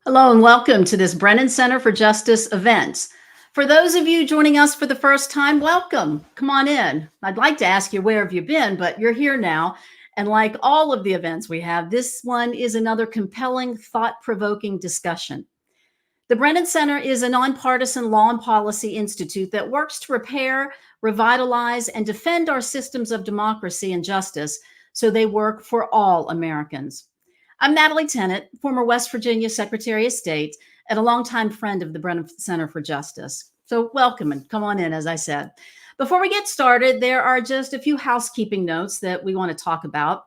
Hello and welcome to this Brennan Center for Justice event. For those of you joining us for the first time, welcome. Come on in. I'd like to ask you where have you been, but you're here now. And like all of the events we have, this one is another compelling, thought-provoking discussion. The Brennan Center is a nonpartisan law and policy institute that works to repair, revitalize, and defend our systems of democracy and justice so they work for all Americans. I'm Natalie Tennant, former West Virginia Secretary of State and a longtime friend of the Brennan Center for Justice. So welcome and come on in, as I said. Before we get started, there are just a few housekeeping notes that we want to talk about.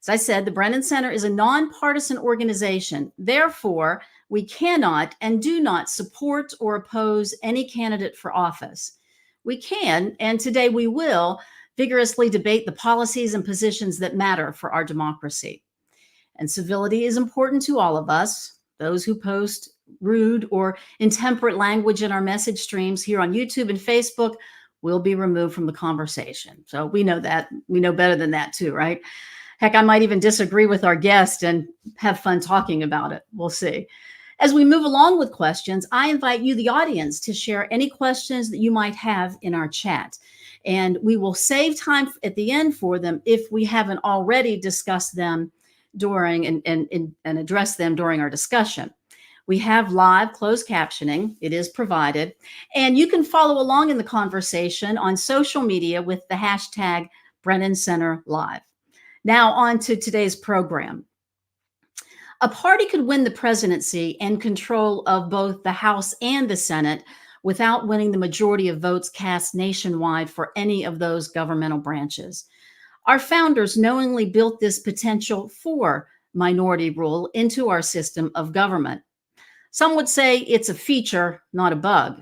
As I said, the Brennan Center is a nonpartisan organization. Therefore, we cannot and do not support or oppose any candidate for office. We can, and today we will, vigorously debate the policies and positions that matter for our democracy. And civility is important to all of us. Those who post rude or intemperate language in our message streams here on YouTube and Facebook will be removed from the conversation. So we know that. We know better than that too, right? Heck, I might even disagree with our guest and have fun talking about it. We'll see. As we move along with questions, I invite you, the audience, to share any questions that you might have in our chat. And we will save time at the end for them if we haven't already discussed them during and address them during our discussion. We have live closed captioning. It is provided. And you can follow along in the conversation on social media with the hashtag Brennan Center Live. Now on to today's program. A party could win the presidency and control of both the House and the Senate without winning the majority of votes cast nationwide for any of those governmental branches. Our founders knowingly built this potential for minority rule into our system of government. Some would say it's a feature, not a bug.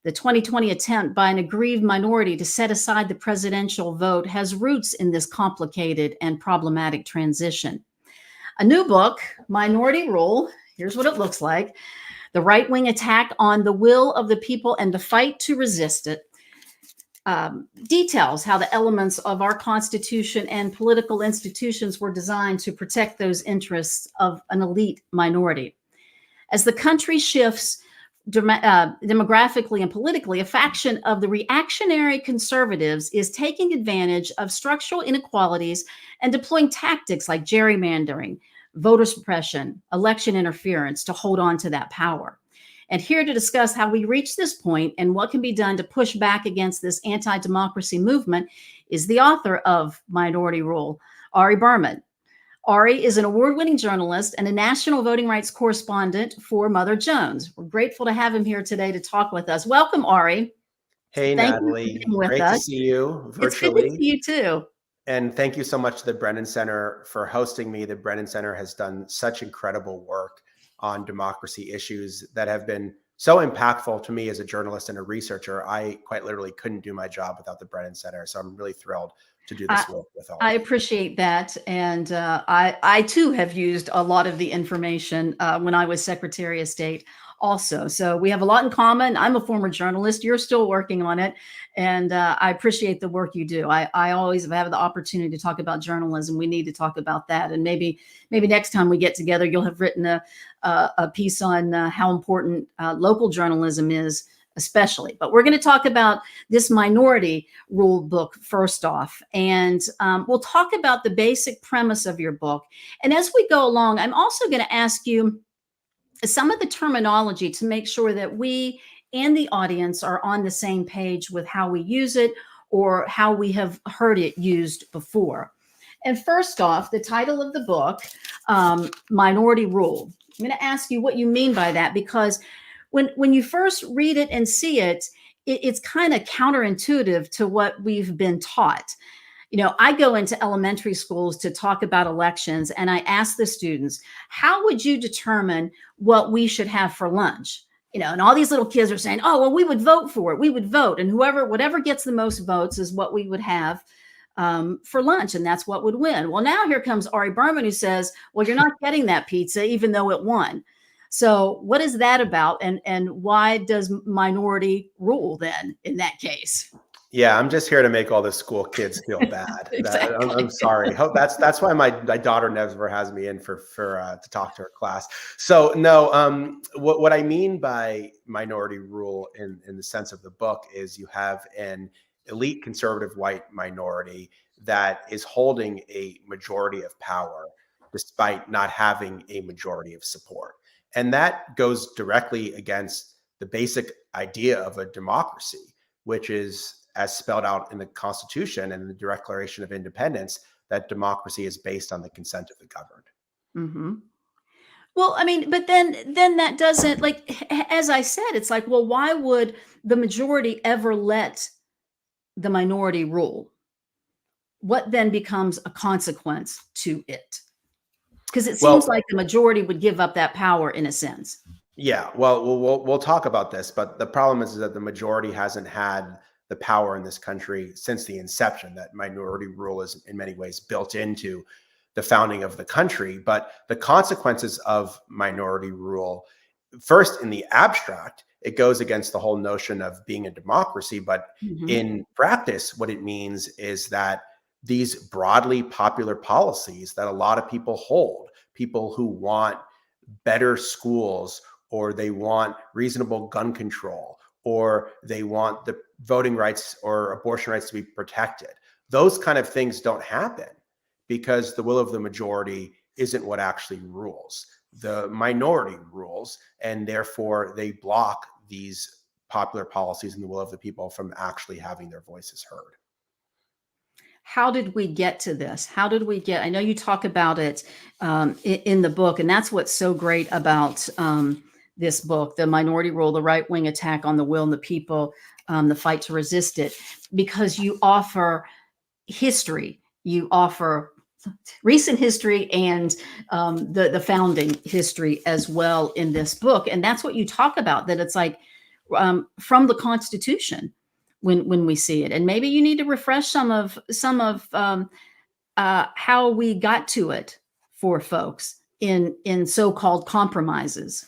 The 2020 attempt by an aggrieved minority to set aside the presidential vote has roots in this complicated and problematic transition. A new book, Minority Rule, here's what it looks like: the right-wing attack on the will of the people and the fight to resist it, details how the elements of our Constitution and political institutions were designed to protect those interests of an elite minority. As the country shifts demographically and politically, a faction of the reactionary conservatives is taking advantage of structural inequalities and deploying tactics like gerrymandering, voter suppression, election interference to hold on to that power. And here to discuss how we reach this point and what can be done to push back against this anti-democracy movement is the author of Minority Rule, Ari Berman. Ari is an award-winning journalist and a national voting rights correspondent for Mother Jones. We're grateful to have him here today to talk with us. Welcome, Ari. Hey, Thank Natalie. You for being with Great us. to see you virtually. It's good to see you too. And thank you so much to the Brennan Center for hosting me. The Brennan Center has done such incredible work on democracy issues that have been so impactful to me as a journalist and a researcher. I quite literally couldn't do my job without the Brennan Center. So I'm really thrilled to do this work with all. I appreciate that. And I too have used a lot of the information when I was Secretary of State also. So we have a lot in common. I'm a former journalist. You're still working on it. And I appreciate the work you do. I always have the opportunity to talk about journalism. We need to talk about that. And maybe next time we get together, you'll have written a piece on how important local journalism is, especially. But we're going to talk about this Minority Rule book first off. And we'll talk about the basic premise of your book. And as we go along, I'm also going to ask you some of the terminology to make sure that we and the audience are on the same page with how we use it or how we have heard it used before. And first off, the title of the book, Minority Rule. I'm going to ask you what you mean by that, because when you first read it and see it, it's kind of counterintuitive to what we've been taught. You know, I go into elementary schools to talk about elections, and I ask the students, how would you determine what we should have for lunch? You know, and all these little kids are saying, oh, well, we would vote for it. We would vote. And whatever gets the most votes is what we would have for lunch. And that's what would win. Well, now here comes Ari Berman, who says, well, you're not getting that pizza, even though it won. So what is that about? And why does minority rule then in that case? Yeah, I'm just here to make all the school kids feel bad. I'm Exactly. sorry. That's why my daughter never has me in for to talk to her class. So no, what I mean by minority rule in the sense of the book is you have an elite conservative white minority that is holding a majority of power despite not having a majority of support, and that goes directly against the basic idea of a democracy, which is, as spelled out in the Constitution and the Declaration of Independence, that democracy is based on the consent of the governed. Hmm. Well, I mean, but then that doesn't, like, as I said, it's like, well, why would the majority ever let the minority rule? What then becomes a consequence to it? Because it seems Well, like the majority would give up that power in a sense. yeah, well, we'll talk about this, but the problem is that the majority hasn't had the power in this country since the inception. That minority rule is in many ways built into the founding of the country, but the consequences of minority rule, first in the abstract, it goes against the whole notion of being a democracy, but Mhm. in practice, what it means is that these broadly popular policies that a lot of people hold, people who want better schools, or they want reasonable gun control, or they want the voting rights or abortion rights to be protected. Those kind of things don't happen because the will of the majority isn't what actually rules. The minority rules, and therefore they block these popular policies and the will of the people from actually having their voices heard. How did we get to this? How did we get? I know you talk about it in the book, and that's what's so great about this book, The Minority Rule, The Right Wing Attack on the Will and the People, The Fight to Resist It, because you offer history, you offer recent history and the founding history as well in this book, and that's what you talk about. That it's like from the Constitution when we see it, and maybe you need to refresh some of how we got to it for folks in so-called compromises.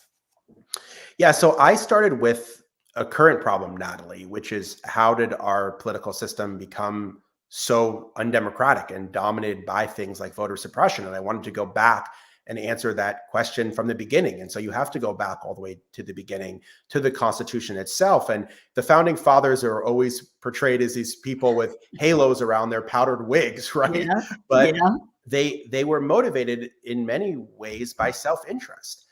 Yeah, so I started with a current problem, Natalie, which is how did our political system become so undemocratic and dominated by things like voter suppression? And I wanted to go back and answer that question from the beginning. And so you have to go back all the way to the beginning, to the Constitution itself. And the founding fathers are always portrayed as these people with halos around their powdered wigs, right? Yeah, But yeah. they were motivated in many ways by self-interest,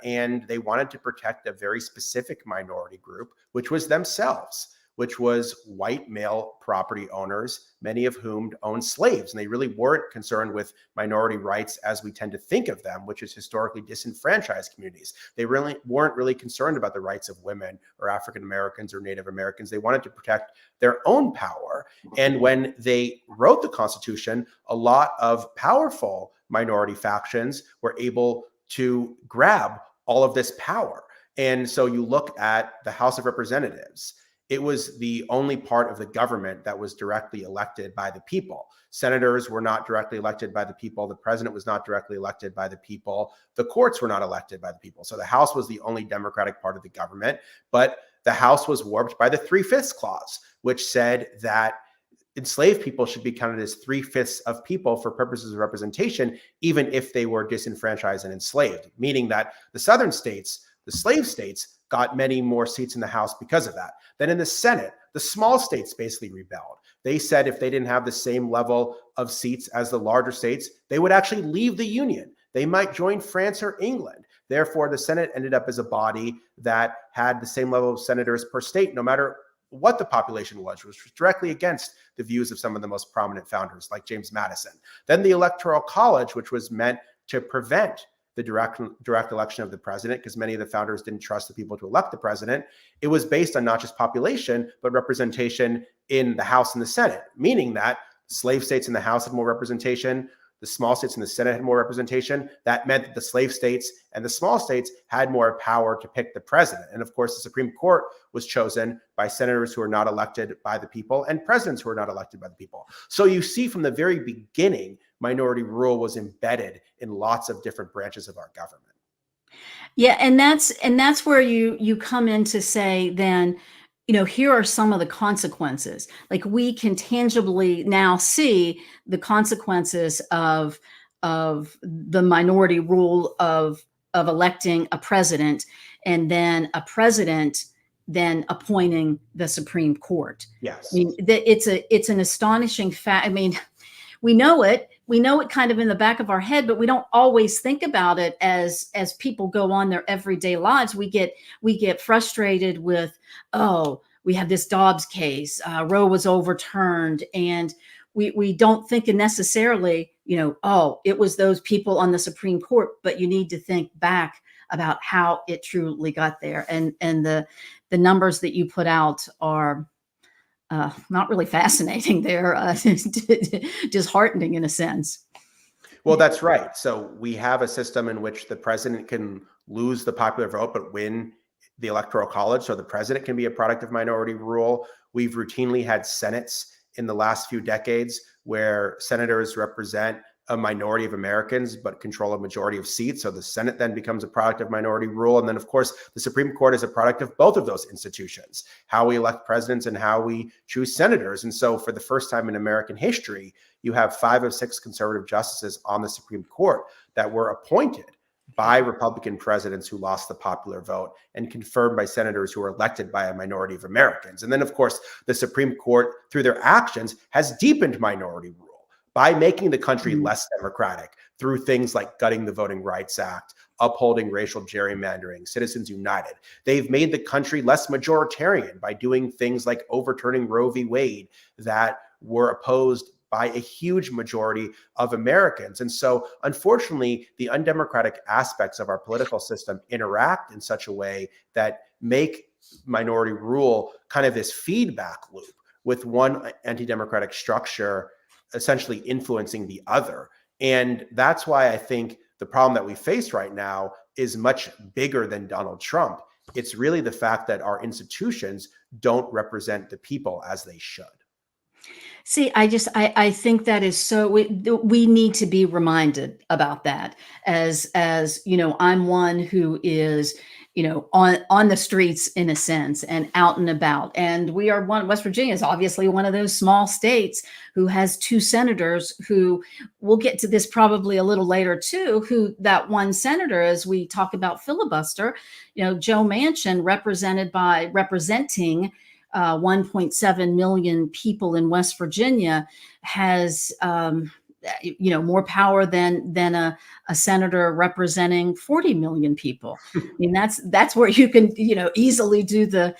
and they wanted to protect a very specific minority group, which was themselves, which was white male property owners, many of whom owned slaves. And they really weren't concerned with minority rights as we tend to think of them, which is historically disenfranchised communities. They really weren't really concerned about the rights of women or African Americans or Native Americans. They wanted to protect their own power. And when they wrote the Constitution, a lot of powerful minority factions were able to grab all of this power. And so you look at the House of Representatives, it was the only part of the government that was directly elected by the people. Senators were not directly elected by the people. The president was not directly elected by the people. The courts were not elected by the people. So the House was the only democratic part of the government. But the House was warped by the 3/5 clause, which said that enslaved people should be counted as 3/5 of people for purposes of representation, even if they were disenfranchised and enslaved, meaning that the southern states, the slave states, got many more seats in the House because of that. Then in the Senate, the small states basically rebelled. They said if they didn't have the same level of seats as the larger states, they would actually leave the Union. They might join France or England. Therefore, the Senate ended up as a body that had the same level of senators per state, no matter what the population was, which was directly against the views of some of the most prominent founders like James Madison. Then the Electoral College, which was meant to prevent the direct election of the president, because many of the founders didn't trust the people to elect the president. It was based on not just population, but representation in the House and the Senate, meaning that slave states in the House had more representation, the small states in the Senate had more representation. That meant that the slave states and the small states had more power to pick the president. And of course, the Supreme Court was chosen by senators who are not elected by the people and presidents who are not elected by the people. So you see from the very beginning, minority rule was embedded in lots of different branches of our government. Yeah, and that's where you come in to say then, here are some of the consequences. Like, we can tangibly now see the consequences of the minority rule of electing a president, and then a president then appointing the Supreme Court. I Yes. mean, it's an astonishing fact. I mean, we know it kind of in the back of our head, but we don't always think about it as people go on their everyday lives. We get frustrated with, oh, we have this Dobbs case, Roe was overturned, and we don't think necessarily, oh, it was those people on the Supreme Court, but you need to think back about how it truly got there. And the numbers that you put out are not really fascinating. They're disheartening in a sense. Well, that's right. So we have a system in which the president can lose the popular vote but win the electoral college. So the president can be a product of minority rule. We've routinely had senates in the last few decades where senators represent a minority of Americans but control a majority of seats. So the Senate then becomes a product of minority rule. And then, of course, the Supreme Court is a product of both of those institutions, how we elect presidents and how we choose senators. And so for the first time in American history, you have 5 of 6 conservative justices on the Supreme Court that were appointed by Republican presidents who lost the popular vote and confirmed by senators who were elected by a minority of Americans. And then, of course, the Supreme Court, through their actions, has deepened minority rule by making the country less democratic through things like gutting the Voting Rights Act, upholding racial gerrymandering, Citizens United. They've made the country less majoritarian by doing things like overturning Roe v. Wade that were opposed by a huge majority of Americans. And so, unfortunately, the undemocratic aspects of our political system interact in such a way that make minority rule kind of this feedback loop with one anti-democratic structure essentially influencing the other. And that's why I think the problem that we face right now is much bigger than Donald Trump. It's really the fact that our institutions don't represent the people as they should. See, I think that is so, we need to be reminded about that, as I'm one who is, on the streets in a sense and out and about. And West Virginia is obviously one of those small states who has 2 senators who, we'll get to this probably a little later too, who that one senator, as we talk about filibuster, Joe Manchin, representing 1.7 million people in West Virginia, has more power than a senator representing 40 million people. I mean, that's where you can easily do the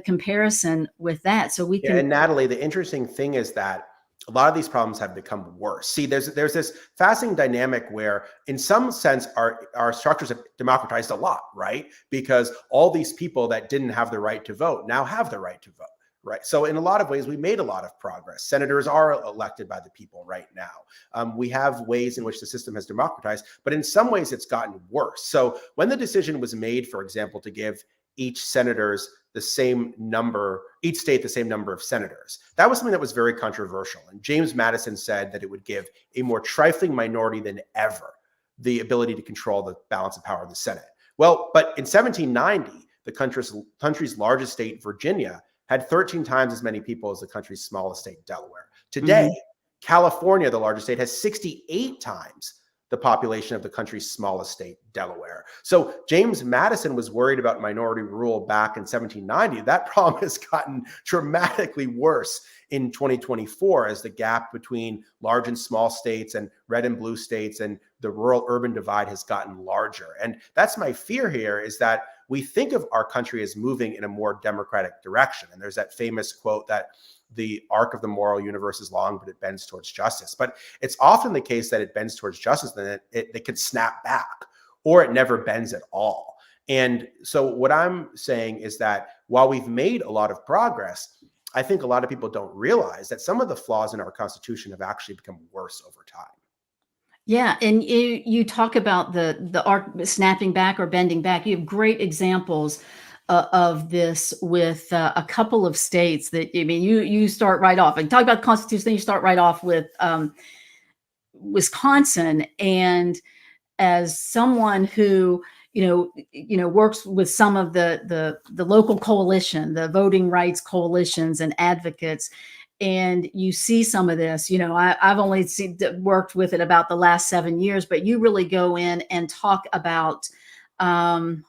comparison with that. So we can. And Natalie, the interesting thing is that a lot of these problems have become worse. See, there's this fascinating dynamic where, in some sense, our structures have democratized a lot, right? Because all these people that didn't have the right to vote now have the right to vote, right? So in a lot of ways, we made a lot of progress. Senators are elected by the people right now. We have ways in which the system has democratized, but in some ways it's gotten worse. So when the decision was made, for example, to give each state the same number of senators, that was something that was very controversial. And James Madison said that it would give a more trifling minority than ever the ability to control the balance of power of the Senate. Well, but in 1790, the country's largest state, Virginia, had 13 times as many people as the country's smallest state, Delaware. Today, California, the largest state, has 68 times the population of the country's smallest state, Delaware. So James Madison was worried about minority rule back in 1790. That problem has gotten dramatically worse in 2024 as the gap between large and small states and red and blue states and the rural-urban divide has gotten larger. And that's my fear here, is that we think of our country as moving in a more democratic direction. And there's that famous quote that the arc of the moral universe is long, but it bends towards justice. But it's often the case that it bends towards justice, then it can snap back, or it never bends at all. And so what I'm saying is that while we've made a lot of progress, I think a lot of people don't realize that some of the flaws in our Constitution have actually become worse over time. Yeah, and you talk about the arc snapping back or bending back. You have great examples of this with a couple of states that, I mean, you start right off and talk about the Constitution. Then you start right off with Wisconsin, and as someone who works with some of the local coalition, the voting rights coalitions and advocates. And you see some of this, I've only worked with it about the last 7 years, but you really go in and talk about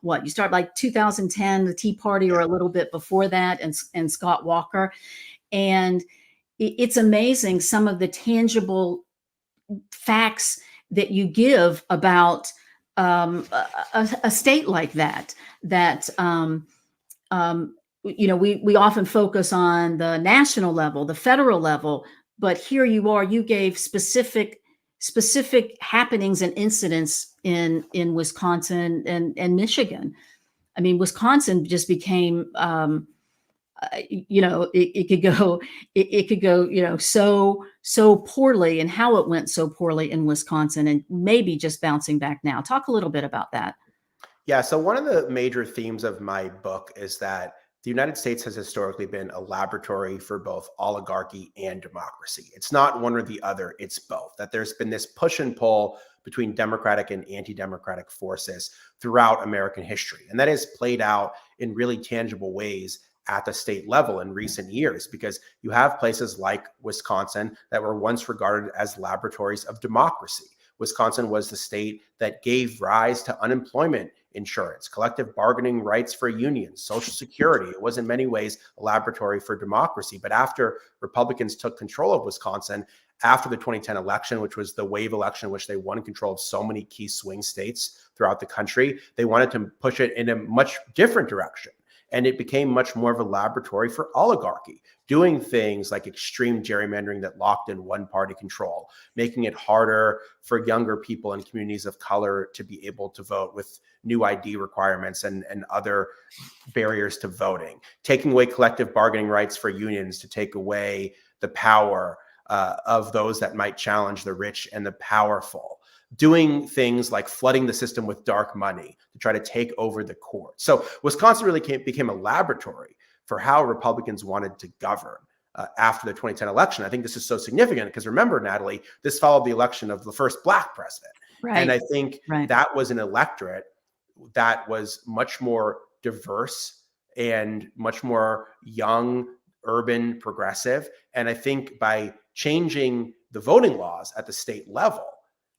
what you start like 2010, the Tea Party, or a little bit before that, and Scott Walker. And it's amazing some of the tangible facts that you give about a state like that. We often focus on the national level, the federal level, but here you gave specific happenings and incidents in Wisconsin and Michigan. I mean, Wisconsin just became, it could go, so poorly, and how it went so poorly in Wisconsin, and maybe just bouncing back now. Talk a little bit about that. Yeah. So one of the major themes of my book is that the United States has historically been a laboratory for both oligarchy and democracy. It's not one or the other, it's both. That there's been this push and pull between democratic and anti-democratic forces throughout American history. And that has played out in really tangible ways at the state level in recent years, because you have places like Wisconsin that were once regarded as laboratories of democracy. Wisconsin was the state that gave rise to unemployment insurance, collective bargaining rights for unions, Social Security. It was in many ways a laboratory for democracy. But after Republicans took control of Wisconsin, after the 2010 election, which was the wave election in which they won control of so many key swing states throughout the country, they wanted to push it in a much different direction. And it became much more of a laboratory for oligarchy, doing things like extreme gerrymandering that locked in one-party control, making it harder for younger people and communities of color to be able to vote with new ID requirements and other barriers to voting, taking away collective bargaining rights for unions to take away the power of those that might challenge the rich and the powerful, doing things like flooding the system with dark money to try to take over the court. So Wisconsin really became a laboratory for how Republicans wanted to govern after the 2010 election. I think this is so significant because remember, Natalie, this followed the election of the first Black president. Right. And I think that was an electorate that was much more diverse and much more young, urban, progressive. And I think by changing the voting laws at the state level,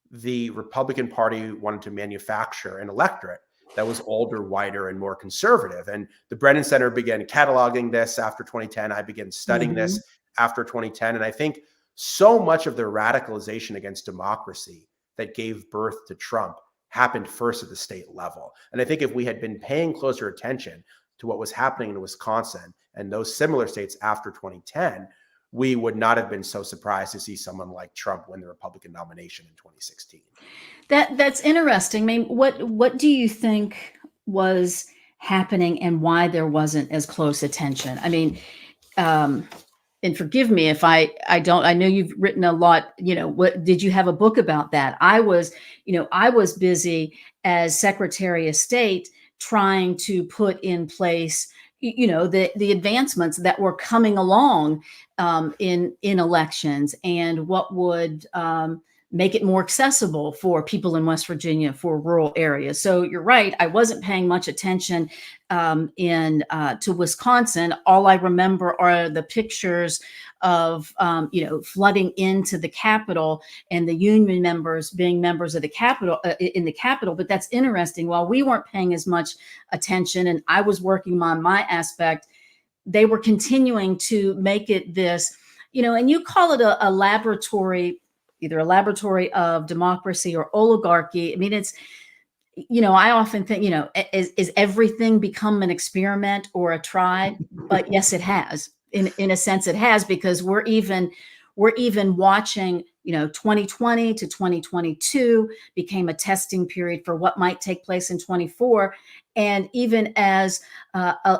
the Republican Party wanted to manufacture an electorate that was older, whiter, and more conservative. And the Brennan Center began cataloging this after 2010. I began studying this after 2010. And I think so much of the radicalization against democracy that gave birth to Trump happened first at the state level. And I think if we had been paying closer attention to what was happening in Wisconsin and those similar states after 2010, we would not have been so surprised to see someone like Trump win the Republican nomination in 2016. That's interesting. I mean, what do you think was happening and why there wasn't as close attention? I mean, and forgive me if I don't, I know you've written a lot, what did you have a book about that? I was busy as Secretary of State trying to put in place the advancements that were coming along in elections and what would make it more accessible for people in West Virginia, for rural areas. So you're right. I wasn't paying much attention to Wisconsin. All I remember are the pictures of, flooding into the Capitol and the union members being members of the Capitol in the Capitol. But that's interesting. While we weren't paying as much attention and I was working on my aspect, they were continuing to make it this, and you call it a laboratory, either a laboratory of democracy or oligarchy. I mean, it's, I often think, is everything become an experiment or a try? But yes, it has. In a sense, it has, because we're even watching, 2020 to 2022 became a testing period for what might take place in 24. And even as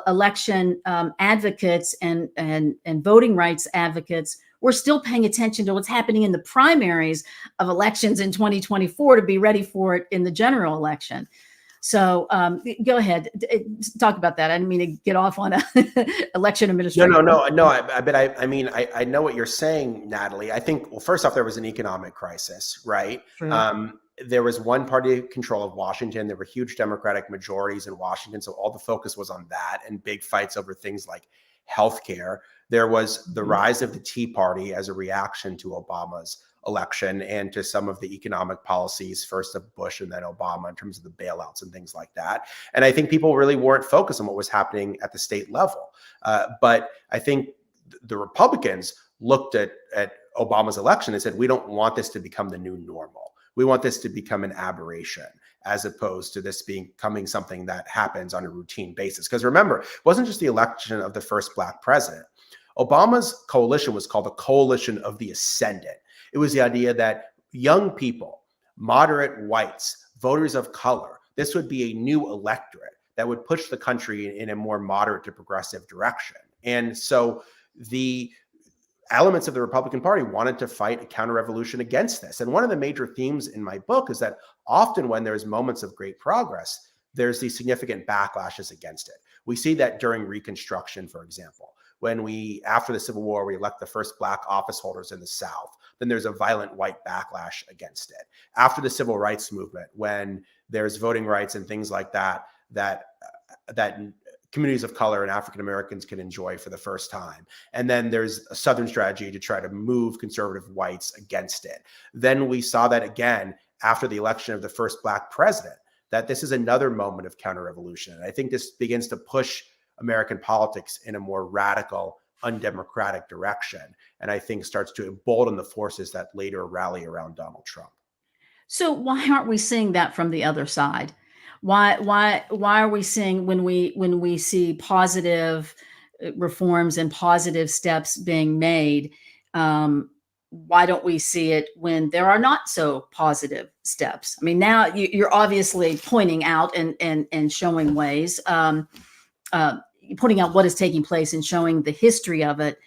election advocates and voting rights advocates, we're still paying attention to what's happening in the primaries of elections in 2024 to be ready for it in the general election. So go ahead, talk about that. I didn't mean to get off on a election administration. No. I know what you're saying, Natalie. I think, well, first off, there was an economic crisis, right? there was one party control of Washington. There were huge Democratic majorities in Washington. So all the focus was on that and big fights over things like healthcare. There was the rise of the Tea Party as a reaction to Obama's election and to some of the economic policies, first of Bush and then Obama, in terms of the bailouts and things like that. And I think people really weren't focused on what was happening at the state level. But I think the Republicans looked at Obama's election and said, we don't want this to become the new normal. We want this to become an aberration, as opposed to this becoming something that happens on a routine basis. Because remember, it wasn't just the election of the first Black president. Obama's coalition was called the Coalition of the Ascendant. It was the idea that young people, moderate whites, voters of color, this would be a new electorate that would push the country in a more moderate to progressive direction. And so the elements of the Republican Party wanted to fight a counter-revolution against this. And one of the major themes in my book is that often when there's moments of great progress, there's these significant backlashes against it. We see that during Reconstruction, for example, when after the Civil War, we elect the first Black office holders in the South, then there's a violent white backlash against it. After the Civil Rights Movement, when there's voting rights and things like that communities of color and African Americans can enjoy for the first time. And then there's a Southern strategy to try to move conservative whites against it. Then we saw that again after the election of the first Black president, that this is another moment of counter-revolution. And I think this begins to push American politics in a more radical, undemocratic direction. And I think starts to embolden the forces that later rally around Donald Trump. So why aren't we seeing that from the other side? Why are we seeing when we see positive reforms and positive steps being made? Why don't we see it when there are not so positive steps? I mean, now you're obviously pointing out and showing ways, pointing out what is taking place and showing the history of it,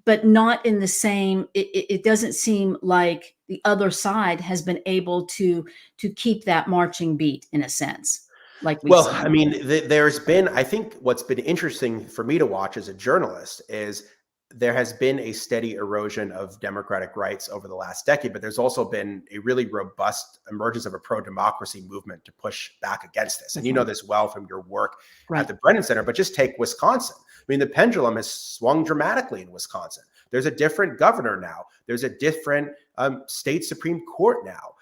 but not in the same. It doesn't seem like the other side has been able to keep that marching beat in a sense. Like I mean, there's been, I think what's been interesting for me to watch as a journalist is there has been a steady erosion of democratic rights over the last decade, but there's also been a really robust emergence of a pro-democracy movement to push back against this. And you know this well from your work at the Brennan Center, but just take Wisconsin. I mean, the pendulum has swung dramatically in Wisconsin. There's a different governor now. There's a different state Supreme Court now.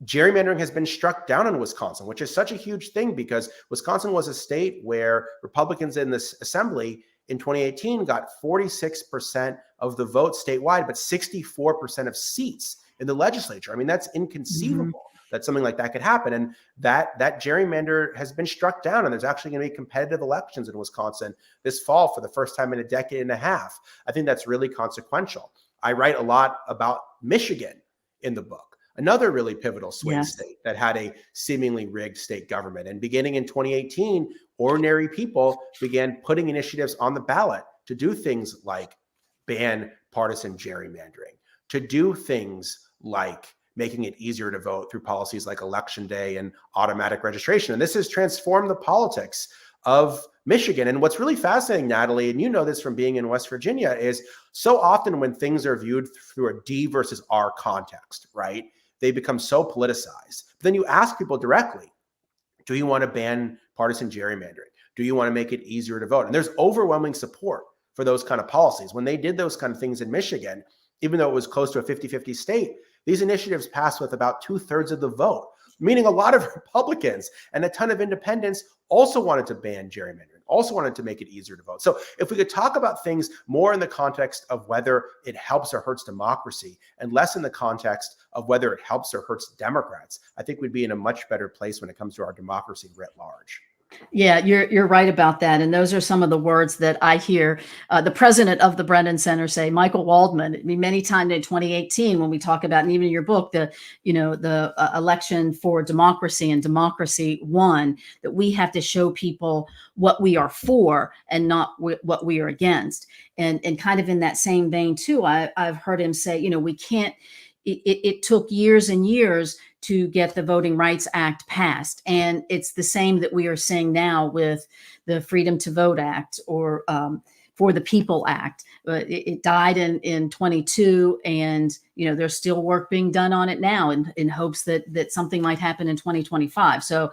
Gerrymandering has been struck down in Wisconsin, which is such a huge thing because Wisconsin was a state where Republicans in this assembly in 2018 got 46% of the vote statewide, but 64% of seats in the legislature. I mean, that's inconceivable that something like that could happen. And that gerrymander has been struck down. And there's actually going to be competitive elections in Wisconsin this fall for the first time in a decade and a half. I think that's really consequential. I write a lot about Michigan in the book, another really pivotal swing state that had a seemingly rigged state government. And beginning in 2018, ordinary people began putting initiatives on the ballot to do things like ban partisan gerrymandering, to do things like making it easier to vote through policies like Election Day and automatic registration. And this has transformed the politics of Michigan. And what's really fascinating, Natalie, and you know this from being in West Virginia, is so often when things are viewed through a D versus R context, right, they become so politicized. But then you ask people directly, do you want to ban partisan gerrymandering? Do you want to make it easier to vote? And there's overwhelming support for those kind of policies. When they did those kind of things in Michigan, even though it was close to a 50-50 state, these initiatives passed with about 2/3 of the vote, meaning a lot of Republicans and a ton of independents also wanted to ban gerrymandering, also wanted to make it easier to vote. So if we could talk about things more in the context of whether it helps or hurts democracy and less in the context of whether it helps or hurts Democrats, I think we'd be in a much better place when it comes to our democracy writ large. Yeah, you're right about that. And those are some of the words that I hear the president of the Brennan Center say, Michael Waldman. I mean, many times in 2018, when we talk about, and even in your book, the election for democracy and democracy won, that we have to show people what we are for and not what we are against. And kind of in that same vein too, I've heard him say, we can't. It took years and years to get the Voting Rights Act passed. And it's the same that we are seeing now with the Freedom to Vote Act or for the People Act. It died in 22, and there's still work being done on it now in hopes that something might happen in 2025. So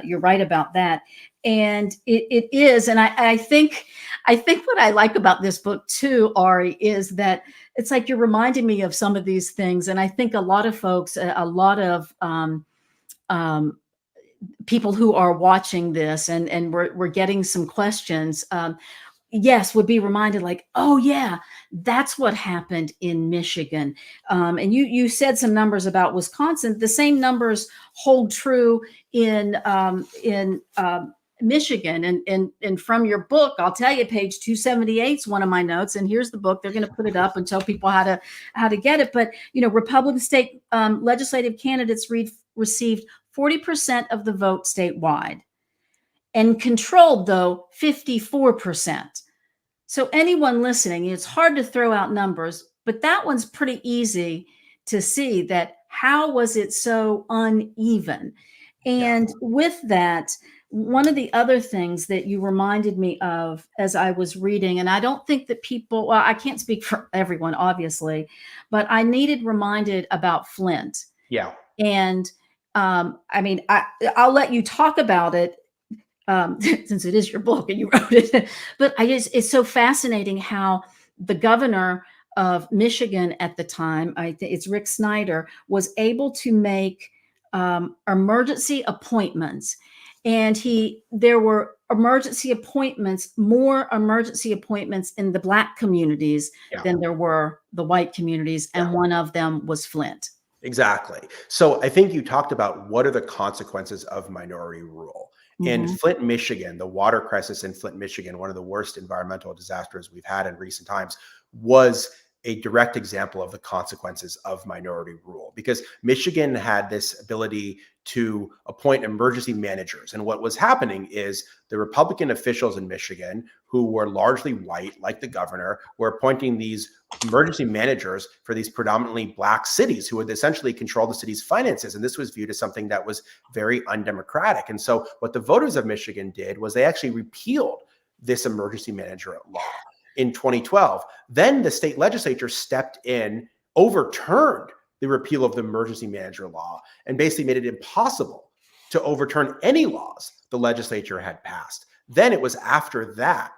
you're right about that. And it is, and I think what I like about this book too, Ari, is that it's like you're reminding me of some of these things, and I think a lot of folks, a lot of people who are watching this, and we're getting some questions. Yes, would be reminded like, oh yeah, that's what happened in Michigan. And you said some numbers about Wisconsin. The same numbers hold true in Michigan. And from your book, I'll tell you, page 278 is one of my notes. And here's the book. They're going to put it up and tell people how to get it. But Republican state legislative candidates received 40% of the vote statewide, and controlled, though, 54%. So anyone listening, it's hard to throw out numbers, but that one's pretty easy to see that how was it so uneven? And with that, one of the other things that you reminded me of as I was reading, and I don't think that people, well, I can't speak for everyone, obviously, but I needed reminded about Flint. Yeah. And I mean, I'll let you talk about it since it is your book and you wrote it. But it's so fascinating how the governor of Michigan at the time, I think it's Rick Snyder, was able to make emergency appointments. And there were more emergency appointments in the Black communities than there were the white communities. And one of them was Flint. Exactly. So I think you talked about what are the consequences of minority rule. In Flint, Michigan, the water crisis in Flint, Michigan, one of the worst environmental disasters we've had in recent times, was a direct example of the consequences of minority rule, because Michigan had this ability to appoint emergency managers. And what was happening is the Republican officials in Michigan, who were largely white, like the governor, were appointing these emergency managers for these predominantly Black cities who would essentially control the city's finances. And this was viewed as something that was very undemocratic. And so what the voters of Michigan did was they actually repealed this emergency manager law in 2012. Then the state legislature stepped in, overturned the repeal of the emergency manager law, and basically made it impossible to overturn any laws the legislature had passed. Then it was after that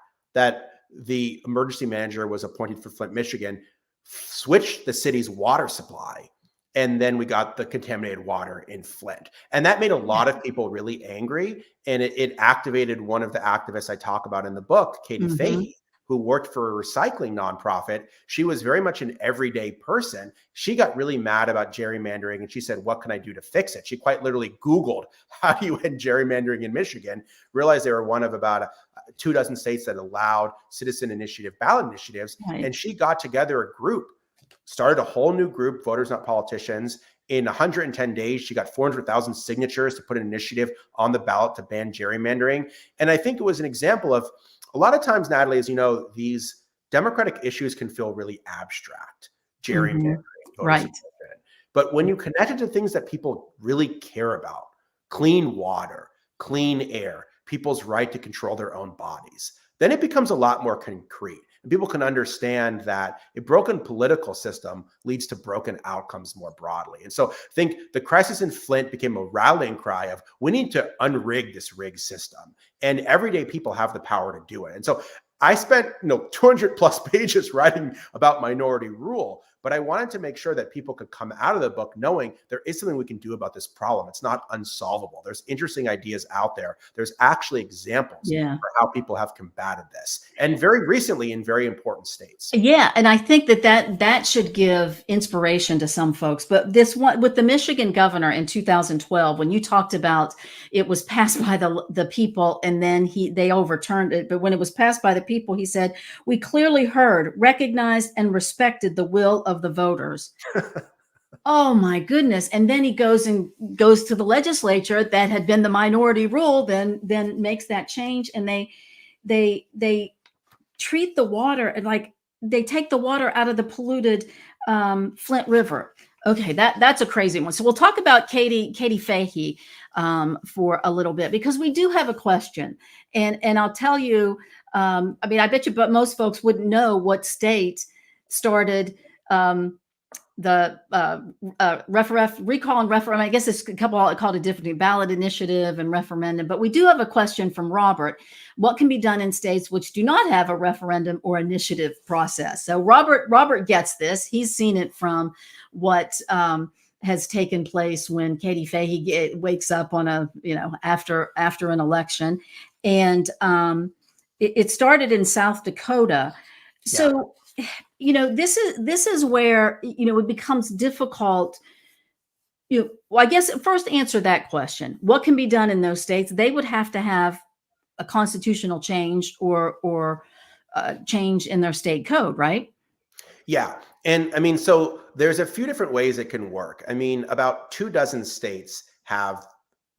the emergency manager was appointed for Flint, Michigan, switched the city's water supply, and then we got the contaminated water in Flint. And that made a lot of people really angry, and it activated one of the activists I talk about in the book, Katie Fahey, who worked for a recycling nonprofit. She was very much an everyday person. She got really mad about gerrymandering, and she said, what can I do to fix it? She quite literally Googled, how do you end gerrymandering in Michigan? Realized they were one of about 24 states that allowed citizen initiative ballot initiatives. Right. And she got together a group, started a whole new group, Voters Not Politicians. In 110 days, she got 400,000 signatures to put an initiative on the ballot to ban gerrymandering. And I think it was an example of, a lot of times, Natalie, as you know, these democratic issues can feel really abstract, gerrymandering. Right. But when you connect it to things that people really care about, clean water, clean air, people's right to control their own bodies, then it becomes a lot more concrete. And people can understand that a broken political system leads to broken outcomes more broadly. And so I think the crisis in Flint became a rallying cry of, we need to unrig this rigged system. And everyday people have the power to do it. And so I spent 200 plus pages writing about minority rule, but I wanted to make sure that people could come out of the book knowing there is something we can do about this problem. It's not unsolvable. There's interesting ideas out there. There's actually examples for how people have combated this, and very recently in very important states. Yeah, and I think that should give inspiration to some folks. But this one with the Michigan governor in 2012, when you talked about it was passed by the people, and then they overturned it. But when it was passed by the people, he said, we clearly heard, recognized, and respected the will of the voters. Oh my goodness. And then he goes to the legislature that had been the minority rule, then makes that change. And they treat the water and like they take the water out of the polluted Flint River. Okay, that's a crazy one. So we'll talk about Katie Fahey for a little bit, because we do have a question. And I'll tell you, I mean, I bet you, but most folks wouldn't know what state started the recall and referendum. I guess it's a couple called a different ballot initiative and referendum. But we do have a question from Robert. What can be done in states which do not have a referendum or initiative process? So Robert gets this. He's seen it from what has taken place when Katie Fahey wakes up on after an election, and it started in South Dakota. So. Yeah. This is where, it becomes difficult. Well, I guess first answer that question. What can be done in those states? They would have to have a constitutional change or change in their state code, right? Yeah. And I mean, so there's a few different ways it can work. I mean, about 24 states have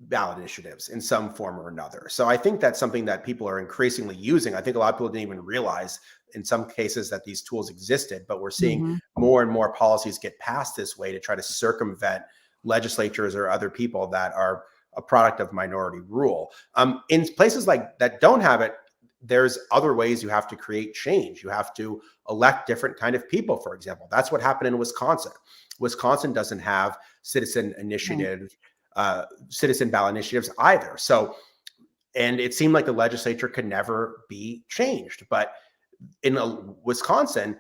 ballot initiatives in some form or another. So I think that's something that people are increasingly using. I think a lot of people didn't even realize in some cases that these tools existed, but we're seeing more and more policies get passed this way to try to circumvent legislatures or other people that are a product of minority rule. In places like that don't have it, there's other ways you have to create change. You have to elect different kind of people, for example. That's what happened in Wisconsin. Wisconsin doesn't have citizen initiative, citizen ballot initiatives either. So, and it seemed like the legislature could never be changed. But in Wisconsin,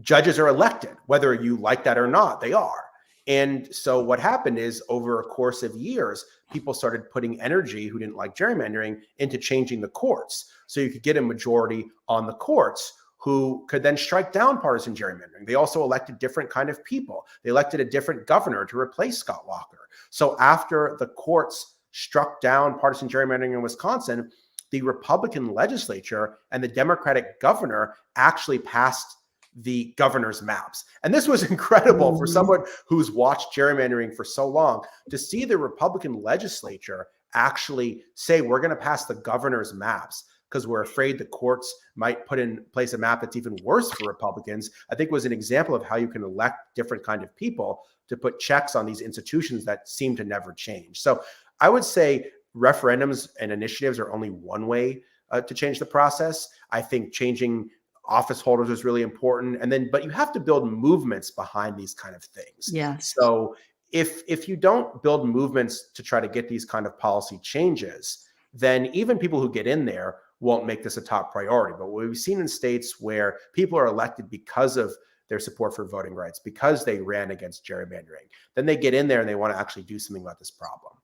judges are elected, whether you like that or not, they are. And so what happened is over a course of years, people started putting energy who didn't like gerrymandering into changing the courts. So you could get a majority on the courts who could then strike down partisan gerrymandering. They also elected different kind of people. They elected a different governor to replace Scott Walker. So after the courts struck down partisan gerrymandering in Wisconsin, the Republican legislature and the Democratic governor actually passed the governor's maps. And this was incredible for someone who's watched gerrymandering for so long to see the Republican legislature actually say, we're going to pass the governor's maps because we're afraid the courts might put in place a map that's even worse for Republicans. I think was an example of how you can elect different kind of people to put checks on these institutions that seem to never change. So I would say referendums and initiatives are only one way to change the process. I think changing office holders is really important. And then, but you have to build movements behind these kind of things. Yes. So if you don't build movements to try to get these kind of policy changes, then even people who get in there won't make this a top priority. But what we've seen in states where people are elected because of their support for voting rights, because they ran against gerrymandering, then they get in there and they want to actually do something about this problem.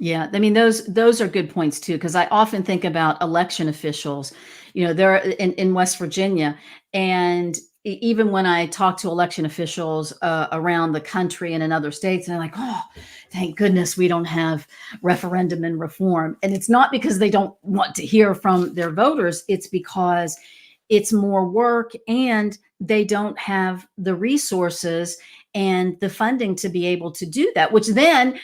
Yeah, I mean, those are good points too, because I often think about election officials, they're in West Virginia, and even when I talk to election officials around the country and in other states, and they're like, oh, thank goodness we don't have referendum and reform. And it's not because they don't want to hear from their voters, it's because it's more work and they don't have the resources and the funding to be able to do that, which then,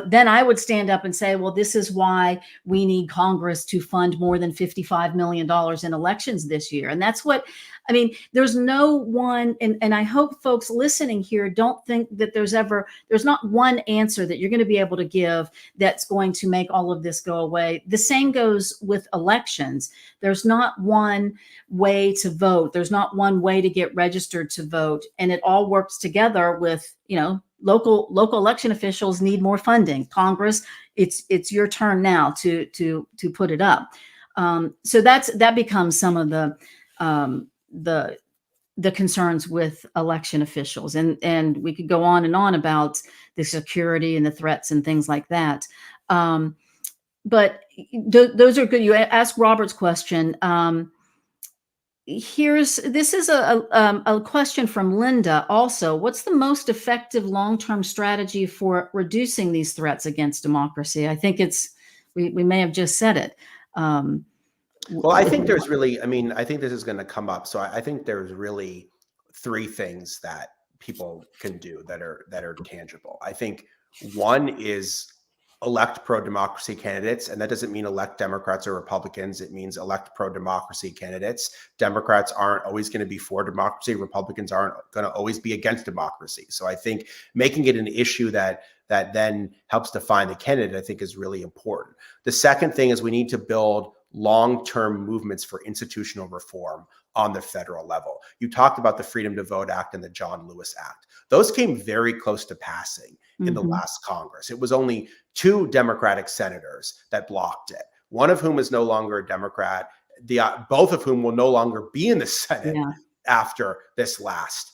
then I would stand up and say, well, this is why we need Congress to fund more than $55 million in elections this year. And that's what, I mean, there's no one, and I hope folks listening here don't think that there's not one answer that you're going to be able to give that's going to make all of this go away. The same goes with elections. There's not one way to vote. There's not one way to get registered to vote. And it all works together with, local election officials need more funding. Congress, it's your turn now to put it up. So that becomes some of the concerns with election officials, and we could go on and on about the security and the threats and things like that. But those are good. You asked Robert's question. This is a question from Linda also. What's the most effective long-term strategy for reducing these threats against democracy? I think we may have just said it. Well, I think there's really, I think this is going to come up. So I think there's really three things that people can do that are tangible. I think one is elect pro-democracy candidates. And that doesn't mean elect Democrats or Republicans. It means elect pro-democracy candidates. Democrats aren't always going to be for democracy. Republicans aren't going to always be against democracy. So I think making it an issue that that then helps define the candidate, I think is really important. The second thing is we need to build long-term movements for institutional reform on the federal level. You talked about the Freedom to Vote Act and the John Lewis Act. Those came very close to passing in the last Congress. It was only 2 Democratic senators that blocked it, one of whom is no longer a Democrat, both of whom will no longer be in the Senate after this last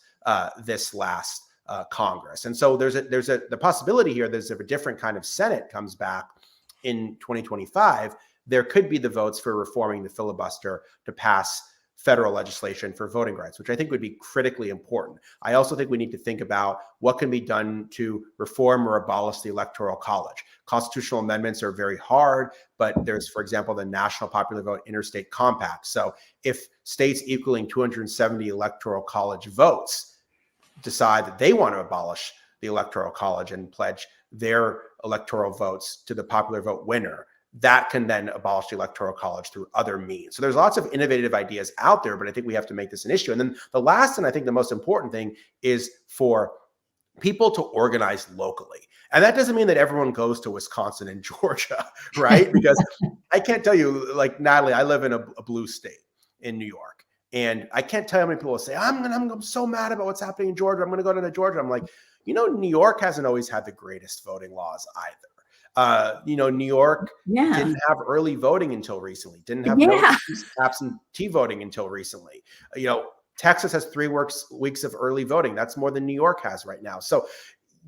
Congress. And so there's the possibility here that if a different kind of Senate comes back in 2025, there could be the votes for reforming the filibuster to pass federal legislation for voting rights, which I think would be critically important. I also think we need to think about what can be done to reform or abolish the Electoral College. Constitutional amendments are very hard, but there's, for example, the National Popular Vote Interstate Compact. So if states equaling 270 Electoral College votes decide that they want to abolish the Electoral College and pledge their electoral votes to the popular vote winner, that can then abolish the Electoral College through other means. So there's lots of innovative ideas out there, but I think we have to make this an issue. And then the last, and I think the most important thing, is for people to organize locally. And that doesn't mean that everyone goes to Wisconsin and Georgia, right? Because I can't tell you, like Natalie, I live in a blue state in New York. And I can't tell you how many people say, I'm so mad about what's happening in Georgia. I'm going to go to Georgia. I'm like, New York hasn't always had the greatest voting laws either. New York didn't have early voting until recently, didn't have no absentee voting until recently. Texas has 3 weeks of early voting. That's more than New York has right now. So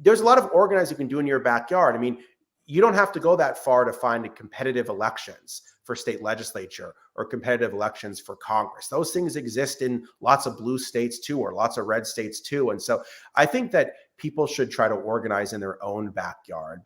there's a lot of organizing you can do in your backyard. I mean, you don't have to go that far to find competitive elections for state legislature or competitive elections for Congress. Those things exist in lots of blue states too, or lots of red states too. And so I think that people should try to organize in their own backyard,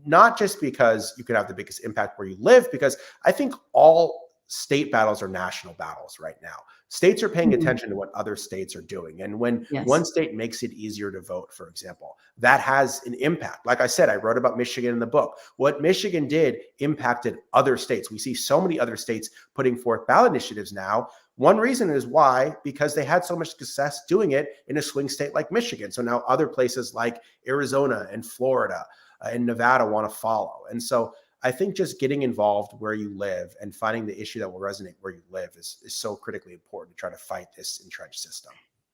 not just because you can have the biggest impact where you live, because I think all state battles are national battles right now. States are paying attention to what other states are doing. And when one state makes it easier to vote, for example, that has an impact. Like I said, I wrote about Michigan in the book. What Michigan did impacted other states. We see so many other states putting forth ballot initiatives now. One reason is why, because they had so much success doing it in a swing state like Michigan. So now other places like Arizona and Florida and Nevada want to follow. And so I think just getting involved where you live and finding the issue that will resonate where you live is so critically important to try to fight this entrenched system.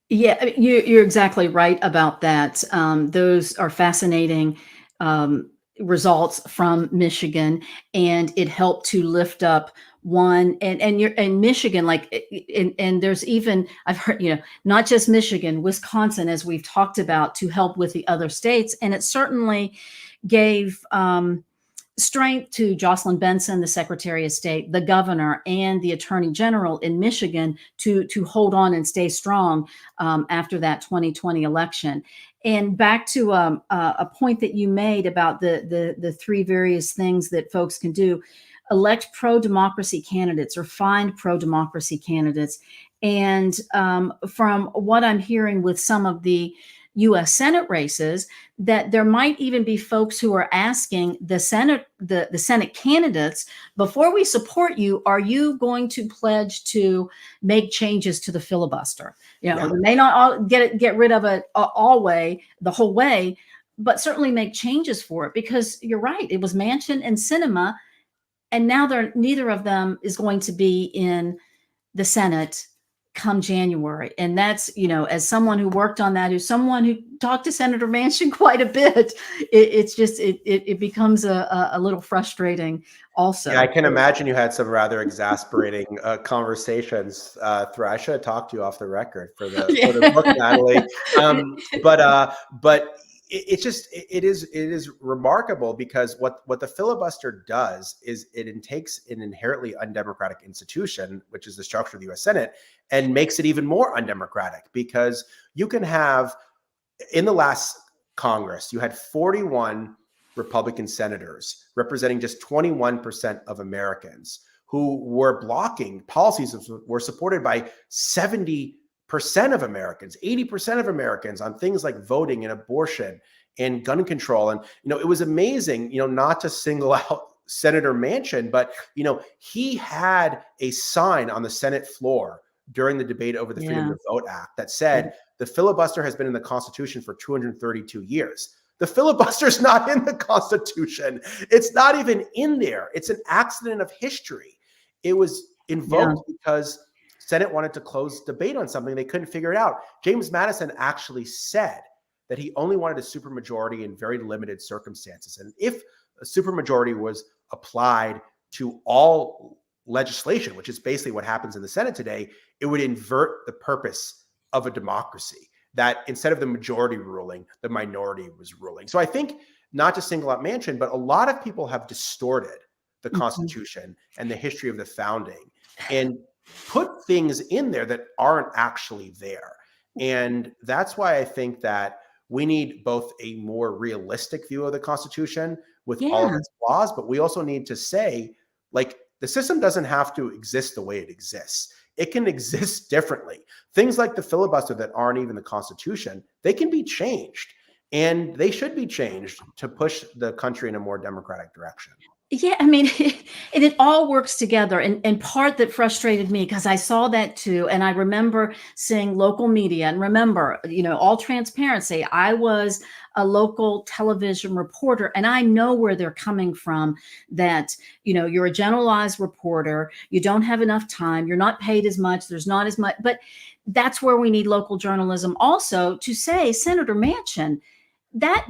Yeah, I mean, you're exactly right about that. Those are fascinating results from Michigan, and it helped to lift up and Michigan, and there's even, I've heard, not just Michigan, Wisconsin, as we've talked about, to help with the other states. And it certainly gave strength to Jocelyn Benson, the Secretary of State, the governor, and the Attorney General in Michigan to hold on and stay strong after that 2020 election. And back to a point that you made about the 3 various things that folks can do: elect pro-democracy candidates or find pro-democracy candidates. And from what I'm hearing with some of the U.S. Senate races, that there might even be folks who are asking the Senate candidates, before we support you, are you going to pledge to make changes to the filibuster? They may not all get rid of it the whole way, but certainly make changes for it. Because you're right, it was Manchin and Sinema, and now neither of them is going to be in the Senate come January. And that's, as someone who worked on that, who's someone who talked to Senator Manchin quite a bit, it becomes a little frustrating also. Yeah, I can imagine you had some rather exasperating conversations. I should have talked to you off the record for the book, Natalie. But it is remarkable, because what the filibuster does is it takes an inherently undemocratic institution, which is the structure of the U.S. Senate, and makes it even more undemocratic, because you can have, in the last Congress, you had 41 Republican senators representing just 21% of Americans who were blocking policies that were supported by 70% of Americans, 80% of Americans, on things like voting and abortion and gun control. And, it was amazing, not to single out Senator Manchin, but, he had a sign on the Senate floor during the debate over the Freedom to Vote Act that said, the filibuster has been in the Constitution for 232 years. The filibuster's not in the Constitution. It's not even in there. It's an accident of history. It was invoked because Senate wanted to close debate on something. They couldn't figure it out. James Madison actually said that he only wanted a supermajority in very limited circumstances. And if a supermajority was applied to all legislation, which is basically what happens in the Senate today, it would invert the purpose of a democracy, that instead of the majority ruling, the minority was ruling. So I think, not to single out Manchin, but a lot of people have distorted the Constitution and the history of the founding and put things in there that aren't actually there. And that's why I think that we need both a more realistic view of the Constitution with all of its flaws, but we also need to say, like, the system doesn't have to exist the way it exists. It can exist differently. Things like the filibuster that aren't even the Constitution, they can be changed, and they should be changed to push the country in a more democratic direction. Yeah, I mean, it all works together. And part that frustrated me, because I saw that too, and I remember seeing local media, and remember, all transparency, I was a local television reporter, and I know where they're coming from, that, you're a generalized reporter, you don't have enough time, you're not paid as much, there's not as much, but that's where we need local journalism also to say, Senator Manchin, that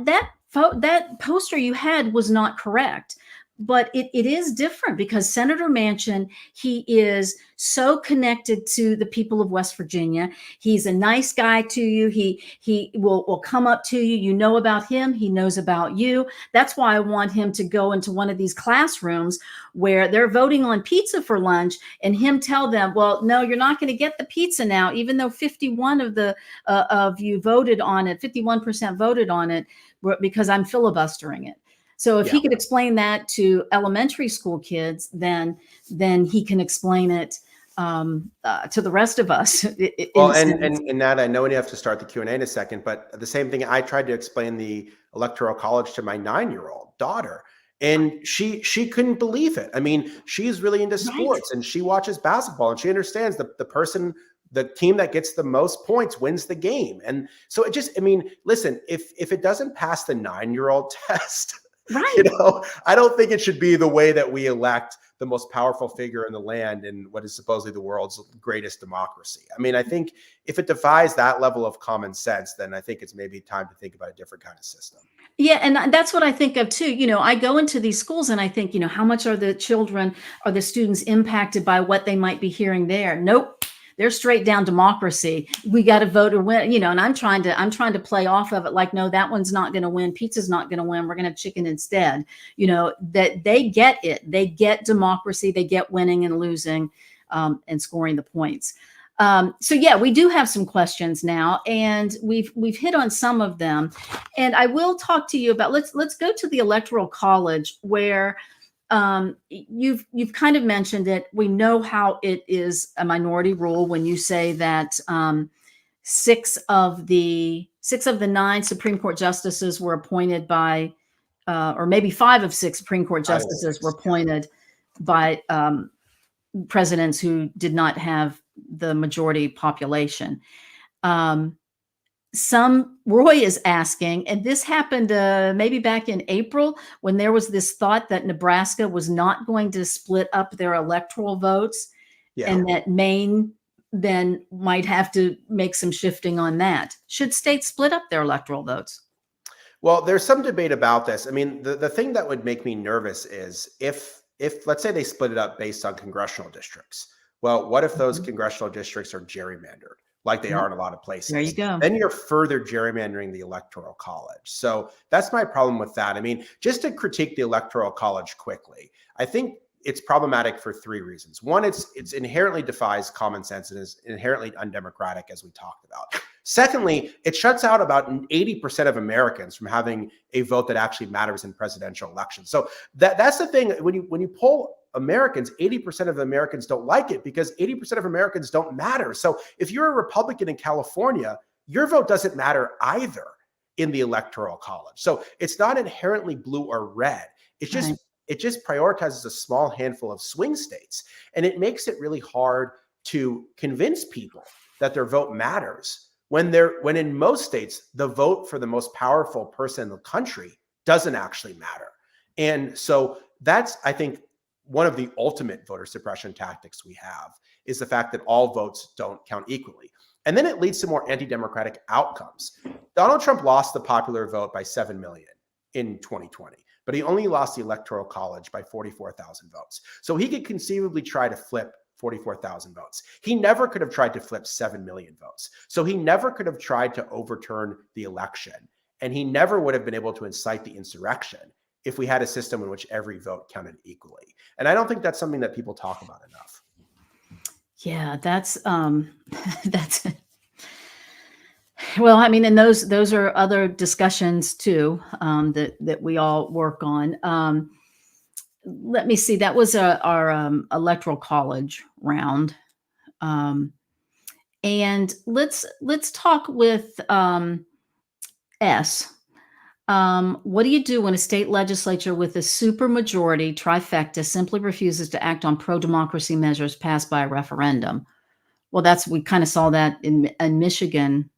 poster you had was not correct. But it is different because Senator Manchin, he is so connected to the people of West Virginia. He's a nice guy to you. He will come up to you. You know about him. He knows about you. That's why I want him to go into one of these classrooms where they're voting on pizza for lunch, and him tell them, well, no, you're not going to get the pizza now, even though 51 of you voted on it, 51% voted on it, because I'm filibustering it. So if he could explain that to elementary school kids, then he can explain it to the rest of us. Well, and Nat, I know we have to start the Q&A in a second, but the same thing, I tried to explain the Electoral College to my 9-year-old daughter, and she couldn't believe it. I mean, she's really into sports, and she watches basketball, and she understands the team that gets the most points wins the game. And so it just, I mean, listen, if it doesn't pass the 9-year-old test, I don't think it should be the way that we elect the most powerful figure in the land in what is supposedly the world's greatest democracy. I mean, I think if it defies that level of common sense, then I think it's maybe time to think about a different kind of system. Yeah, and that's what I think of too. I go into these schools and I think, how much are the students impacted by what they might be hearing there? Nope. They're straight down democracy. We got to vote or win, and I'm trying to play off of it like, no, that one's not going to win. Pizza's not going to win. We're going to have chicken instead. That they get it. They get democracy. They get winning and losing and scoring the points. So yeah, we do have some questions now, and we've hit on some of them. And I will talk to you about, let's go to the Electoral College, where you've kind of mentioned it. We know how it is a minority rule when you say that 6 of the 9 Supreme Court justices were appointed by, or maybe 5 of 6 Supreme Court justices were appointed by presidents who did not have the majority population. Roy is asking, and this happened maybe back in April, when there was this thought that Nebraska was not going to split up their electoral votes, and that Maine then might have to make some shifting on that. Should states split up their electoral votes? Well, there's some debate about this. I mean, the thing that would make me nervous is if let's say they split it up based on congressional districts. Well, what if those congressional districts are gerrymandered, like they are in a lot of places? There you go. Then you're further gerrymandering the Electoral College. So that's my problem with that. I mean, just to critique the Electoral College quickly, I think it's problematic for 3 reasons. One, it's inherently defies common sense and is inherently undemocratic, as we talked about. Secondly, it shuts out about 80% of Americans from having a vote that actually matters in presidential elections. So that's the thing. When you poll Americans, 80% of Americans don't like it because 80% of Americans don't matter. So if you're a Republican in California, your vote doesn't matter either in the Electoral College. So it's not inherently blue or red. It's just it just prioritizes a small handful of swing states, and it makes it really hard to convince people that their vote matters when in most states, the vote for the most powerful person in the country doesn't actually matter. And so that's, I think, one of the ultimate voter suppression tactics we have is the fact that all votes don't count equally. And then it leads to more anti-democratic outcomes. Donald Trump lost the popular vote by 7 million in 2020, but he only lost the Electoral College by 44,000 votes. So he could conceivably try to flip 44,000 votes. He never could have tried to flip 7 million votes. So he never could have tried to overturn the election. And he never would have been able to incite the insurrection if we had a system in which every vote counted equally. And I don't think that's something that people talk about enough. Yeah, that's that's well, I mean, and those are other discussions too, that we all work on. Let me see. That was our electoral college round, and let's talk with S. What do you do when a state legislature with a supermajority trifecta simply refuses to act on pro-democracy measures passed by a referendum? Well, we kind of saw that in Michigan,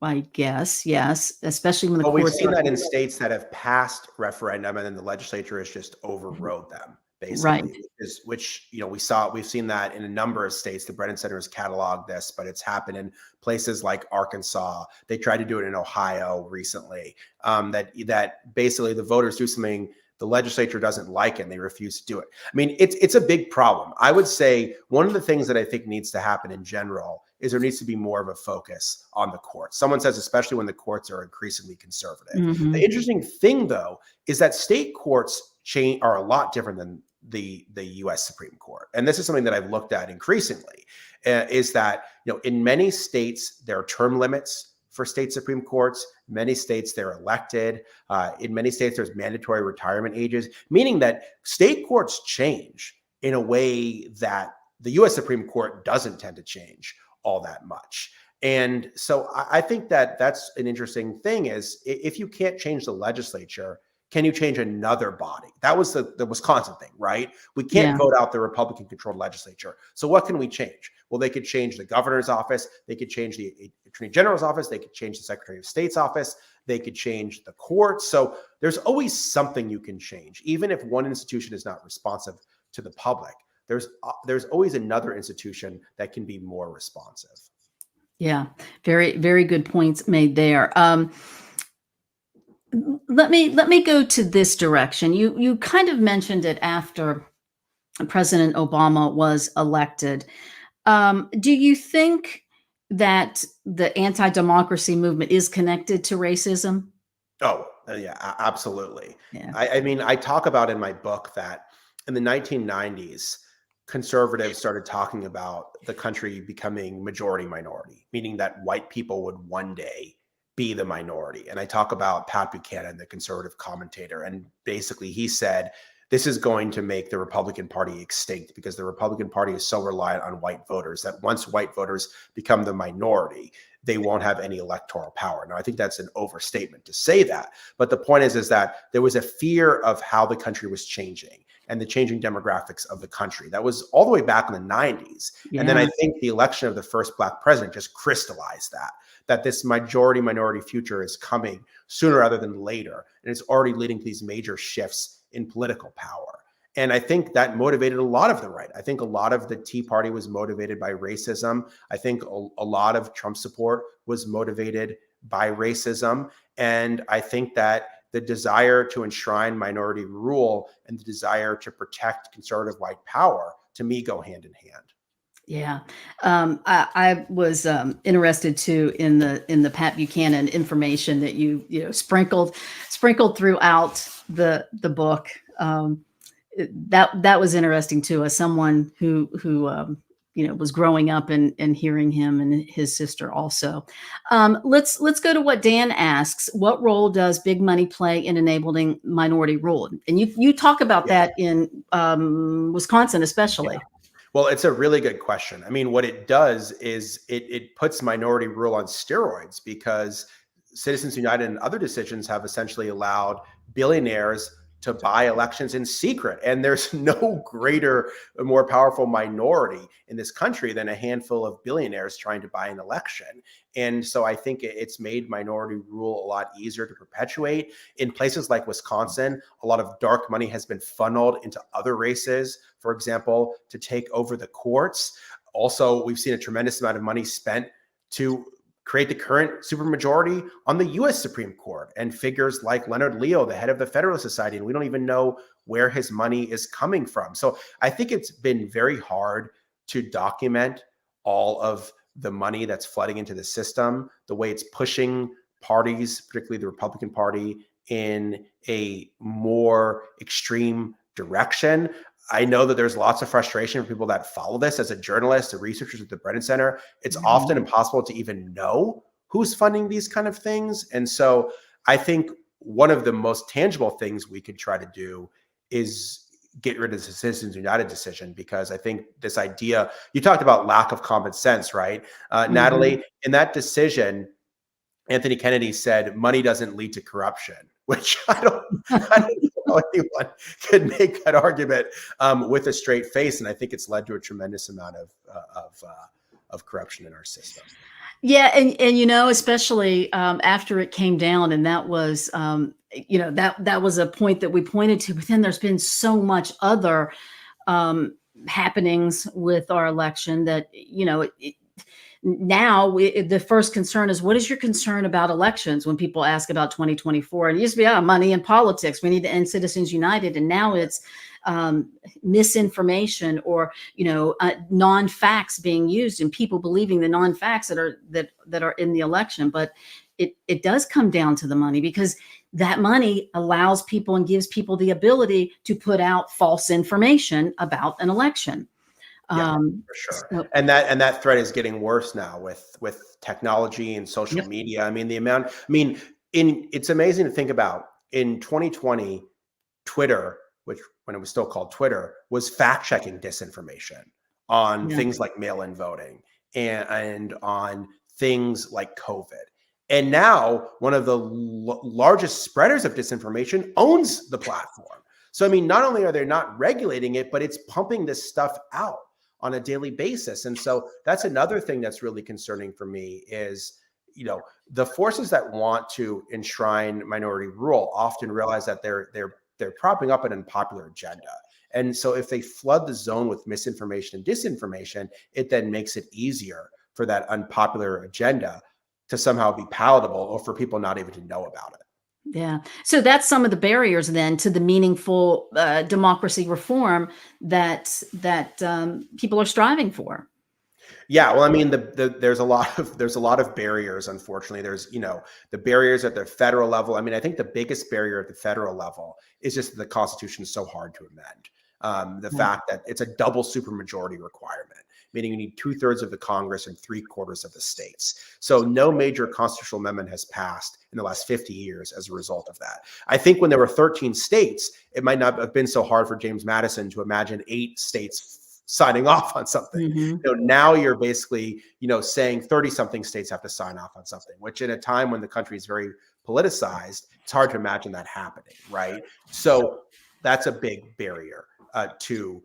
I guess. Yes, especially when the But we've courts seen are that in states that have passed referendum and then the legislature has just overrode them, right. basically, which we've seen that in a number of states. The Brennan Center has cataloged this, but it's happened in places like Arkansas. They tried to do it in Ohio recently. That basically the voters do something the legislature doesn't like and they refuse to do it. I mean, it's a big problem. I would say one of the things that I think needs to happen in general is there needs to be more of a focus on the courts. Someone says, especially when the courts are increasingly conservative. Mhm. The interesting thing, though, is that state courts are a lot different than the U.S. Supreme Court. And this is something that I've looked at increasingly, is that in many states, there are term limits for state Supreme Courts. In many states, they're elected. In many states, there's mandatory retirement ages, meaning that state courts change in a way that the U.S. Supreme Court doesn't tend to change all that much. And so I think that that's an interesting thing is if you can't change the legislature, can you change another body? That was the Wisconsin thing, right? We can't vote out the Republican controlled legislature. So what can we change? Well, they could change the governor's office. They could change the attorney general's office. They could change the secretary of state's office. They could change the courts. So there's always something you can change. Even if one institution is not responsive to the public, there's always another institution that can be more responsive. Yeah, very, very good points made there. Let me go to this direction. You kind of mentioned it after President Obama was elected. Do you think that the anti-democracy movement is connected to racism? Oh, yeah, absolutely. Yeah. I mean, I talk about in my book that in the 1990s, conservatives started talking about the country becoming majority minority, meaning that white people would one day be the minority. And I talk about Pat Buchanan, the conservative commentator, and basically he said, this is going to make the Republican Party extinct because the Republican Party is so reliant on white voters that once white voters become the minority, they won't have any electoral power. Now, I think that's an overstatement to say that. But the point is that there was a fear of how the country was changing and the changing demographics of the country. That was all the way back in the 90s. Yeah. And then I think the election of the first Black president just crystallized that this majority minority future is coming sooner rather than later. And it's already leading to these major shifts in political power. And I think that motivated a lot of the right. I think a lot of the Tea Party was motivated by racism. I think a lot of Trump support was motivated by racism. And I think that the desire to enshrine minority rule and the desire to protect conservative white power, to me, go hand in hand. Yeah. I was interested too in the Pat Buchanan information that you sprinkled throughout the book. That was interesting too, as someone who was growing up and hearing him and his sister also. Let's go to what Dan asks. What role does big money play in enabling minority rule? And you talk about that in Wisconsin, especially. Yeah. Well, it's a really good question. I mean, what it does is it puts minority rule on steroids because Citizens United and other decisions have essentially allowed billionaires to buy elections in secret. And there's no greater, more powerful minority in this country than a handful of billionaires trying to buy an election. And so I think it's made minority rule a lot easier to perpetuate. In places like Wisconsin, a lot of dark money has been funneled into other races, for example, to take over the courts. Also, we've seen a tremendous amount of money spent to create the current supermajority on the US Supreme Court, and figures like Leonard Leo, the head of the Federalist Society, and we don't even know where his money is coming from. So I think it's been very hard to document all of the money that's flooding into the system, the way it's pushing parties, particularly the Republican Party, in a more extreme direction. I know that there's lots of frustration for people that follow this. As a journalist, the researchers at the Brennan Center, it's often impossible to even know who's funding these kind of things. And so I think one of the most tangible things we could try to do is get rid of the Citizens United decision, because I think this idea, you talked about lack of common sense, right? Natalie, in that decision, Anthony Kennedy said money doesn't lead to corruption, which I don't know anyone could make that argument with a straight face. And I think it's led to a tremendous amount of corruption in our system. Yeah, and especially after it came down, and that was that was a point that we pointed to. But then there's been so much other happenings with our election that now the first concern is, what is your concern about elections? When people ask about 2024, and it used to be money and politics, we need to end Citizens United, and now it's misinformation or non-facts being used, and people believing the non-facts that are in the election. But it does come down to the money, because that money allows people and gives people the ability to put out false information about an election. Yeah, for sure. And that threat is getting worse now with technology and social media. I mean, it's amazing to think about. In 2020, Twitter, which when it was still called Twitter, was fact-checking disinformation on things like mail-in voting and on things like COVID. And now one of the largest spreaders of disinformation owns the platform. So, I mean, not only are they not regulating it, but it's pumping this stuff out on a daily basis. And so that's another thing that's really concerning for me is, the forces that want to enshrine minority rule often realize that they're propping up an unpopular agenda. And so if they flood the zone with misinformation and disinformation, it then makes it easier for that unpopular agenda to somehow be palatable, or for people not even to know about it. Yeah. So that's some of the barriers then to the meaningful democracy reform that people are striving for. Yeah, well, I mean, there's a lot of barriers. Unfortunately, there's the barriers at the federal level. I mean, I think the biggest barrier at the federal level is just that the Constitution is so hard to amend. The fact that it's a double supermajority requirement, meaning you need 2/3 of the Congress and 3/4 of the states. So no major constitutional amendment has passed in the last 50 years as a result of that. I think when there were 13 states, it might not have been so hard for James Madison to imagine 8 states signing off on something. Now you're basically, saying 30-something states have to sign off on something, which in a time when the country is very politicized, it's hard to imagine that happening, right? So that's a big barrier to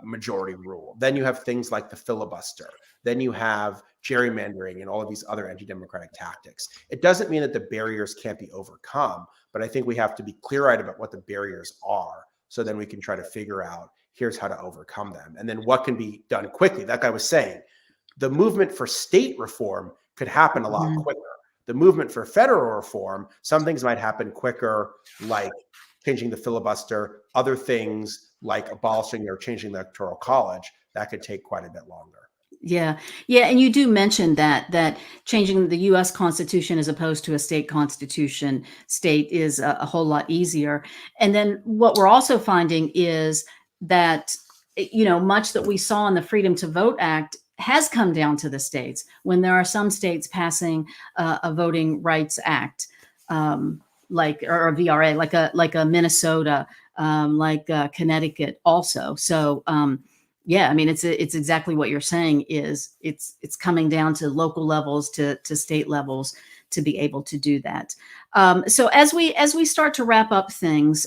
majority rule. Then you have things like the filibuster. Then you have gerrymandering and all of these other anti-democratic tactics. It doesn't mean that the barriers can't be overcome, but I think we have to be clear-eyed about what the barriers are, so then we can try to figure out, here's how to overcome them. And then what can be done quickly. That guy was saying the movement for state reform could happen a lot quicker. The movement for federal reform, some things might happen quicker, like changing the filibuster. Other things like abolishing or changing the Electoral College, that could take quite a bit longer. Yeah. And you do mention that changing the U.S. Constitution as opposed to a state constitution is a whole lot easier. And then what we're also finding is that, much that we saw in the Freedom to Vote Act has come down to the states, when there are some states passing a Voting Rights Act, like or a VRA, like a Minnesota, like Connecticut also. So yeah, I mean, it's exactly what you're saying. Is it's coming down to local levels, to state levels, to be able to do that. So as we start to wrap up things,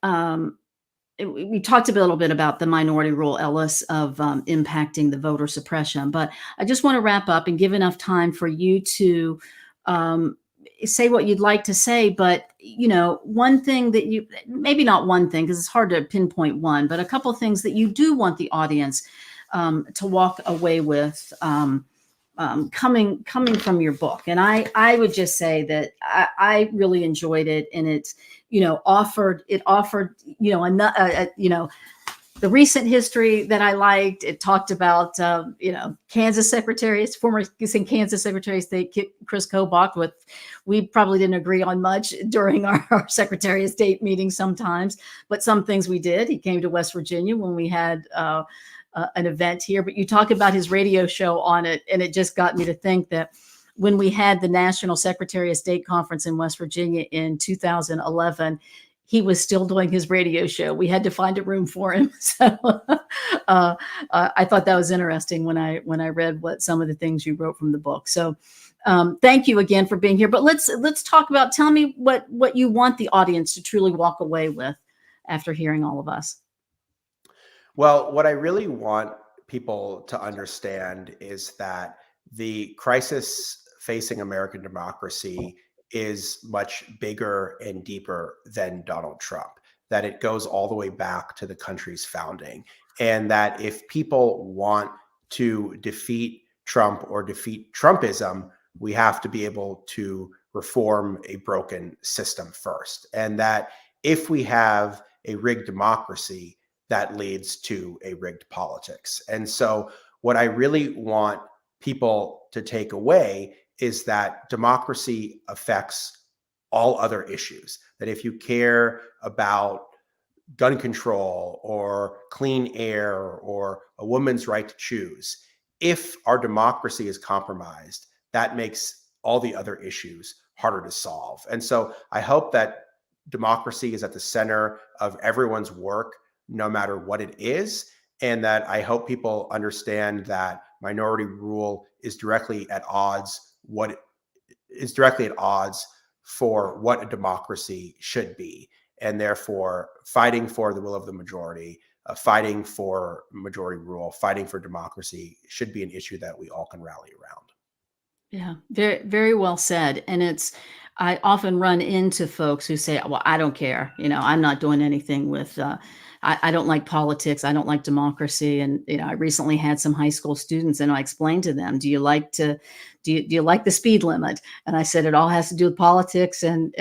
um, we talked a little bit about the minority rule, Ellis, of impacting the voter suppression, but I just want to wrap up and give enough time for you to um, say what you'd like to say. But one thing that you, maybe not one thing because it's hard to pinpoint one, but a couple of things that you do want the audience to walk away with. Coming from your book, and I would just say that I really enjoyed it, and it's offered the recent history that I liked. It talked about Kansas former Kansas Secretary of State Chris Kobach. We probably didn't agree on much during our Secretary of State meetings sometimes, but some things we did. He came to West Virginia when we had an event here, but you talk about his radio show on it, and it just got me to think that when we had the National Secretary of State Conference in West Virginia in 2011, he was still doing his radio show. We had to find a room for him. So I thought that was interesting when I read what some of the things you wrote from the book. So thank you again for being here. But let's talk about, tell me what you want the audience to truly walk away with after hearing all of us. Well, what I really want people to understand is that the crisis facing American democracy is much bigger and deeper than Donald Trump, that it goes all the way back to the country's founding, and that if people want to defeat Trump or defeat Trumpism, we have to be able to reform a broken system first. And that if we have a rigged democracy, that leads to a rigged politics. And so what I really want people to take away is that democracy affects all other issues. That if you care about gun control or clean air or a woman's right to choose, if our democracy is compromised, that makes all the other issues harder to solve. And so I hope that democracy is at the center of everyone's work, no matter what it is, and that I hope people understand that minority rule is directly at odds for what a democracy should be, and therefore fighting for the will of the majority, fighting for majority rule, fighting for democracy should be an issue that we all can rally around. Yeah, very, very well said. And I often run into folks who say, well, I don't care. I'm not doing anything with, I don't like politics. I don't like democracy. And, I recently had some high school students and I explained to them, do you like the speed limit? And I said, it all has to do with politics and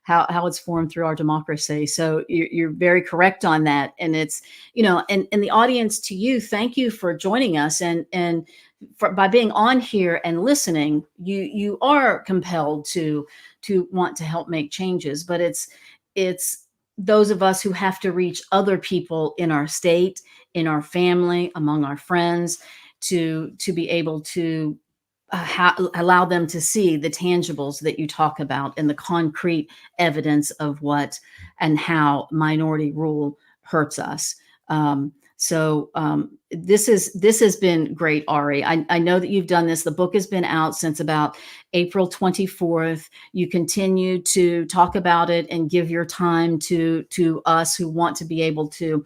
how it's formed through our democracy. So you're very correct on that. And it's, and the audience, to you, thank you for joining us. And by being on here and listening, you are compelled to want to help make changes. But it's those of us who have to reach other people in our state, in our family, among our friends, to be able to allow them to see the tangibles that you talk about and the concrete evidence of what and how minority rule hurts us. This has been great, Ari. I know that you've done this. The book has been out since about April 24th. You continue to talk about it and give your time to us who want to be able to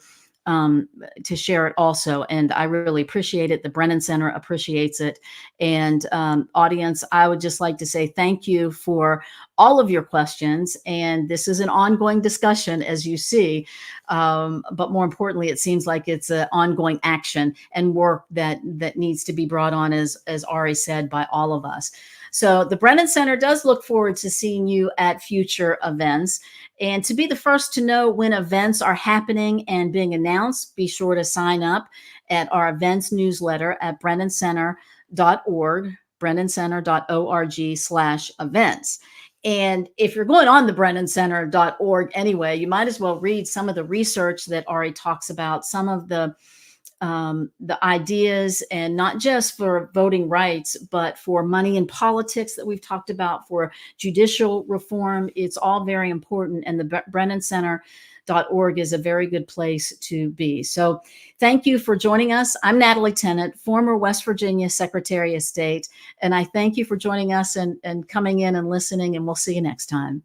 share it also. And I really appreciate it. The Brennan Center appreciates it. And audience, I would just like to say thank you for all of your questions. And this is an ongoing discussion, as you see. But more importantly, it seems like it's an ongoing action and work that needs to be brought on, as Ari said, by all of us. So the Brennan Center does look forward to seeing you at future events. And to be the first to know when events are happening and being announced, be sure to sign up at our events newsletter at brennancenter.org, brennancenter.org/events. And if you're going on the brennancenter.org anyway, you might as well read some of the research that Ari talks about, some of the ideas, and not just for voting rights, but for money in politics that we've talked about, for judicial reform. It's all very important. And the brennancenter.org is a very good place to be. So thank you for joining us. I'm Natalie Tennant, former West Virginia Secretary of State. And I thank you for joining us and coming in and listening, and we'll see you next time.